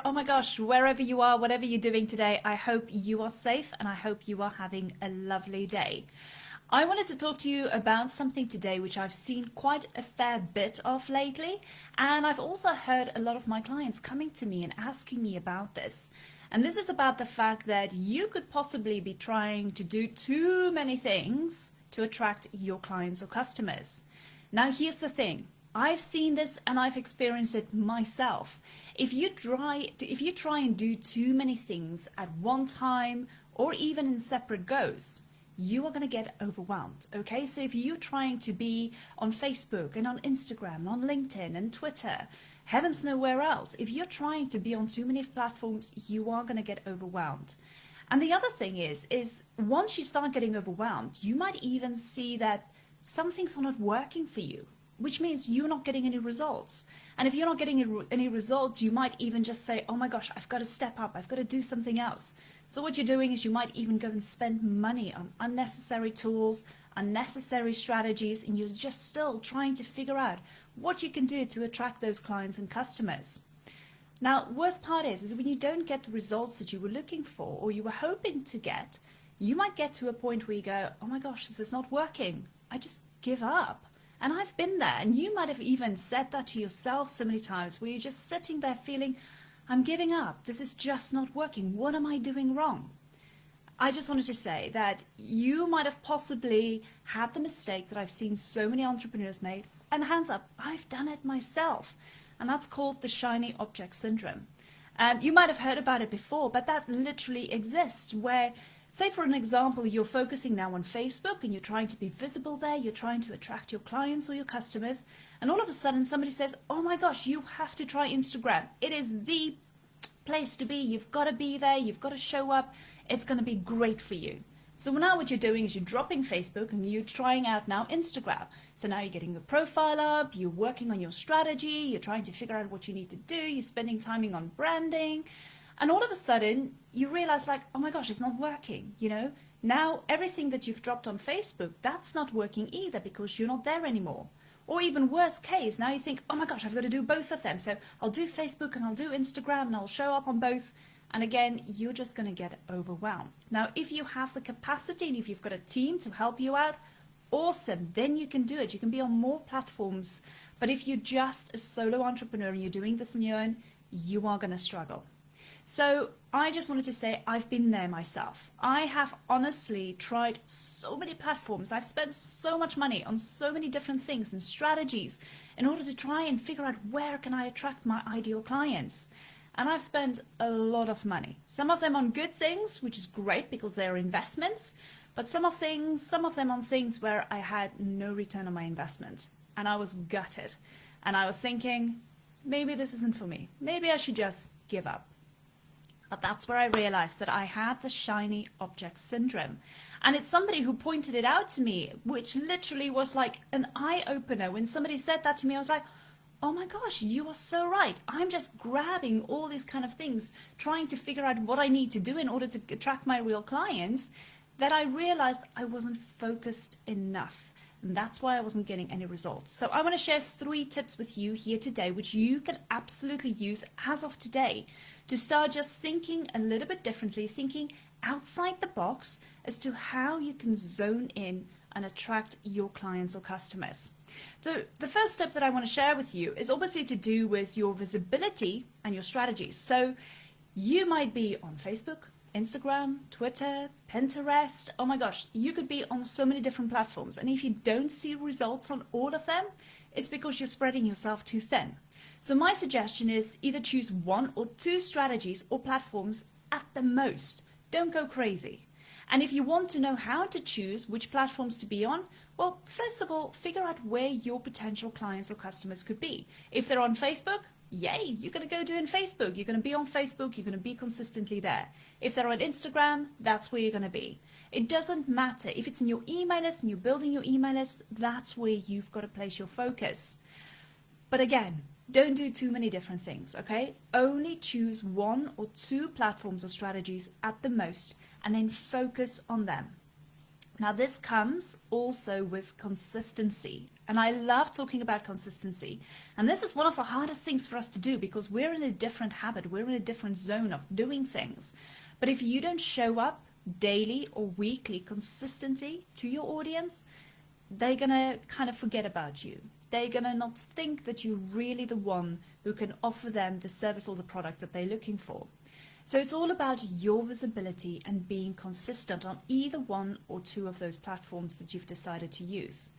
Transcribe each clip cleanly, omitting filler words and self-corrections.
Oh my gosh, wherever you are, whatever you're doing today, I hope you are safe and I hope you are having a lovely day. I wanted to talk to you about something today which I've seen quite a fair bit of lately, and I've also heard a lot of my clients coming to me and asking me about this. And this is about the fact that you could possibly be trying to do too many things to attract your clients or customers. Now, here's the thing. I've seen this and I've experienced it myself. If you try and do too many things at one time or even in separate goes, you are going to get overwhelmed. Okay, so if you're trying to be on Facebook and on Instagram, on LinkedIn and Twitter, heavens know where else, if you're trying to be on too many platforms, you are going to get overwhelmed. And the other thing is once you start getting overwhelmed, you might even see that some things are not working for you, which means you're not getting any results. And if you're not getting any results, you might even just say, oh my gosh, I've got to step up, I've got to do something else. So what you're doing is you might even go and spend money on unnecessary tools, unnecessary strategies, and you're just still trying to figure out what you can do to attract those clients and customers. Now, worst part is when you don't get the results that you were looking for or you were hoping to get, you might get to a point where you go, oh my gosh, this is not working. I just give up. And I've been there, and you might have even said that to yourself so many times where you're just sitting there feeling, I'm giving up. This is just not working. What am I doing wrong? I just wanted to say that you might have possibly had the mistake that I've seen so many entrepreneurs make, and hands up, I've done it myself. And that's called the shiny object syndrome. You might have heard about it before, but that literally exists where, say for an example, you're focusing now on Facebook and you're trying to be visible there, you're trying to attract your clients or your customers, and all of a sudden somebody says, oh my gosh, you have to try Instagram. It is the place to be. You've got to be there, you've got to show up. It's going to be great for you. So now what you're doing is you're dropping Facebook and you're trying out now Instagram. So now you're getting your profile up, you're working on your strategy, you're trying to figure out what you need to do, you're spending time on branding. And all of a sudden, you realize like, oh my gosh, it's not working, you know? Now, everything that you've dropped on Facebook, that's not working either because you're not there anymore. Or even worst case, now you think, oh my gosh, I've got to do both of them. So I'll do Facebook and I'll do Instagram and I'll show up on both. And again, you're just going to get overwhelmed. Now, if you have the capacity and if you've got a team to help you out, awesome, then you can do it. You can be on more platforms. But if you're just a solo entrepreneur and you're doing this on your own, you are going to struggle. So I just wanted to say I've been there myself. I have honestly tried so many platforms. I've spent so much money on so many different things and strategies in order to try and figure out where can I attract my ideal clients. And I've spent a lot of money. Some of them on good things, which is great because they're investments, but some of them on things where I had no return on my investment. And I was gutted. And I was thinking, maybe this isn't for me. Maybe I should just give up. But that's where I realized that I had the shiny object syndrome. And it's somebody who pointed it out to me, which literally was like an eye-opener. When somebody said that to me, I was like, oh my gosh, you are so right. I'm just grabbing all these kind of things, trying to figure out what I need to do in order to attract my real clients, that I realized I wasn't focused enough. And that's why I wasn't getting any results. So I want to share 3 tips with you here today, which you can absolutely use as of today to start just thinking a little bit differently, thinking outside the box as to how you can zone in and attract your clients or customers. The first step that I want to share with you is obviously to do with your visibility and your strategies. So you might be on Facebook, Instagram, Twitter, Pinterest. Oh my gosh, you could be on so many different platforms. And if you don't see results on all of them, it's because you're spreading yourself too thin. So my suggestion is either choose 1 or 2 strategies or platforms at the most. Don't go crazy. And if you want to know how to choose which platforms to be on, well, first of all, figure out where your potential clients or customers could be. If they're on Facebook, yay, you're going to go doing Facebook. You're going to be on Facebook. You're going to be consistently there. If they're on Instagram, that's where you're going to be. It doesn't matter. If it's in your email list and you're building your email list, that's where you've got to place your focus. But again, don't do too many different things, okay? Only choose 1 or 2 platforms or strategies at the most and then focus on them. Now, this comes also with consistency. And I love talking about consistency. And this is one of the hardest things for us to do because we're in a different habit. We're in a different zone of doing things. But if you don't show up daily or weekly consistently to your audience, they're going to kind of forget about you. They're going to not think that you're really the one who can offer them the service or the product that they're looking for. So it's all about your visibility and being consistent on either one or two of those platforms that you've decided to use.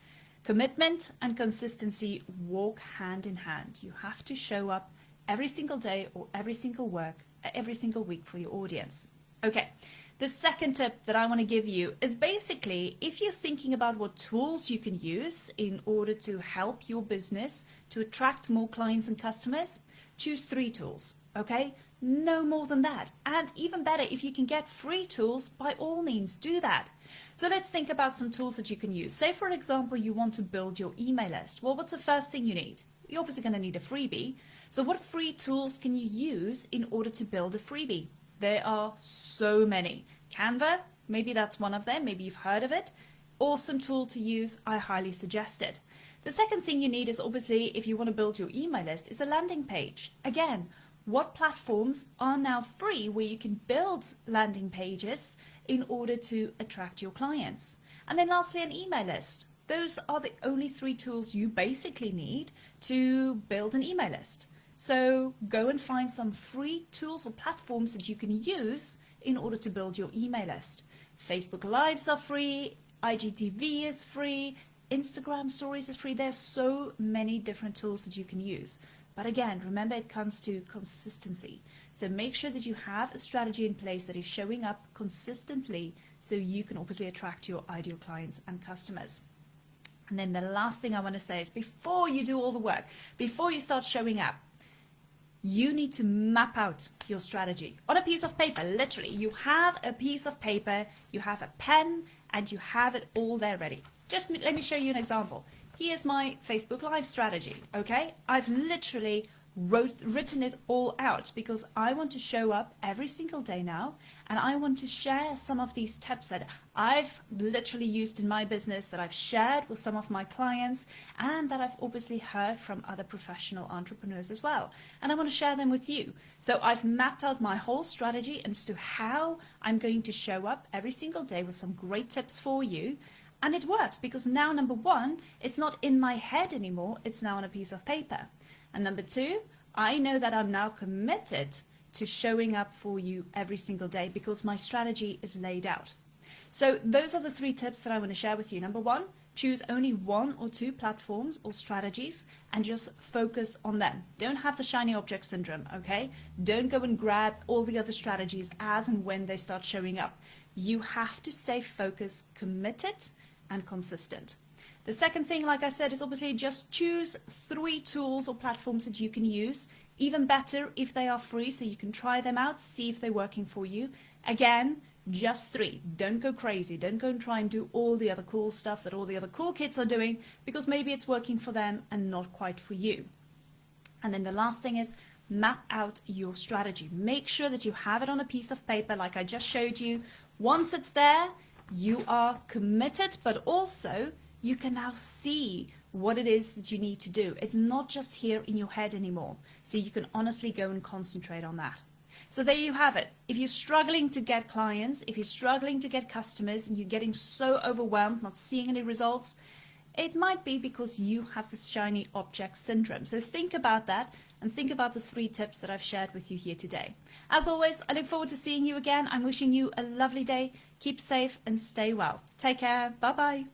Commitment and consistency walk hand in hand. You have to show up every single day or every single week for your audience. Okay, the second tip that I want to give you is basically if you're thinking about what tools you can use in order to help your business to attract more clients and customers, choose 3 tools, okay? No more than that. And even better, if you can get free tools, by all means, do that. So let's think about some tools that you can use. Say, for example, you want to build your email list. Well, what's the first thing you need? You're obviously going to need a freebie. So what free tools can you use in order to build a freebie? There are so many. Canva, maybe that's one of them. Maybe you've heard of it. Awesome tool to use. I highly suggest it. The second thing you need is obviously, if you want to build your email list, is a landing page. Again, what platforms are now free where you can build landing pages in order to attract your clients? And then lastly, an email list. Those are the only 3 tools you basically need to build an email list. So go and find some free tools or platforms that you can use in order to build your email list. Facebook Lives are free, IGTV is free, Instagram Stories is free. There's so many different tools that you can use. But again, remember it comes to consistency. So make sure that you have a strategy in place that is showing up consistently so you can obviously attract your ideal clients and customers. And then the last thing I want to say is before you do all the work, before you start showing up, you need to map out your strategy on a piece of paper. Literally, you have a piece of paper, you have a pen, and you have it all there ready. Just let me show you an example. Here's my Facebook Live strategy, okay? I've literally written it all out because I want to show up every single day now, and I want to share some of these tips that I've literally used in my business, that I've shared with some of my clients, and that I've obviously heard from other professional entrepreneurs as well. And I want to share them with you. So I've mapped out my whole strategy as to how I'm going to show up every single day with some great tips for you. And it works because now, number 1, it's not in my head anymore, it's now on a piece of paper. And number 2, I know that I'm now committed to showing up for you every single day because my strategy is laid out. So those are the 3 tips that I want to share with you. Number 1, choose only 1 or 2 platforms or strategies and just focus on them. Don't have the shiny object syndrome, okay? Don't go and grab all the other strategies as and when they start showing up. You have to stay focused, committed, and consistent. The second thing, like I said, is obviously just choose 3 tools or platforms that you can use. Even better if they are free, so you can try them out, see if they're working for you. Again, just 3. Don't go crazy. Don't go and try and do all the other cool stuff that all the other cool kids are doing, because maybe it's working for them and not quite for you. And then the last thing is map out your strategy. Make sure that you have it on a piece of paper like I just showed you. Once it's there, you are committed, but also you can now see what it is that you need to do. It's not just here in your head anymore. So you can honestly go and concentrate on that. So there you have it. If you're struggling to get clients, if you're struggling to get customers and you're getting so overwhelmed, not seeing any results, it might be because you have this shiny object syndrome. So think about that and think about the 3 tips that I've shared with you here today. As always, I look forward to seeing you again. I'm wishing you a lovely day. Keep safe and stay well. Take care. Bye-bye.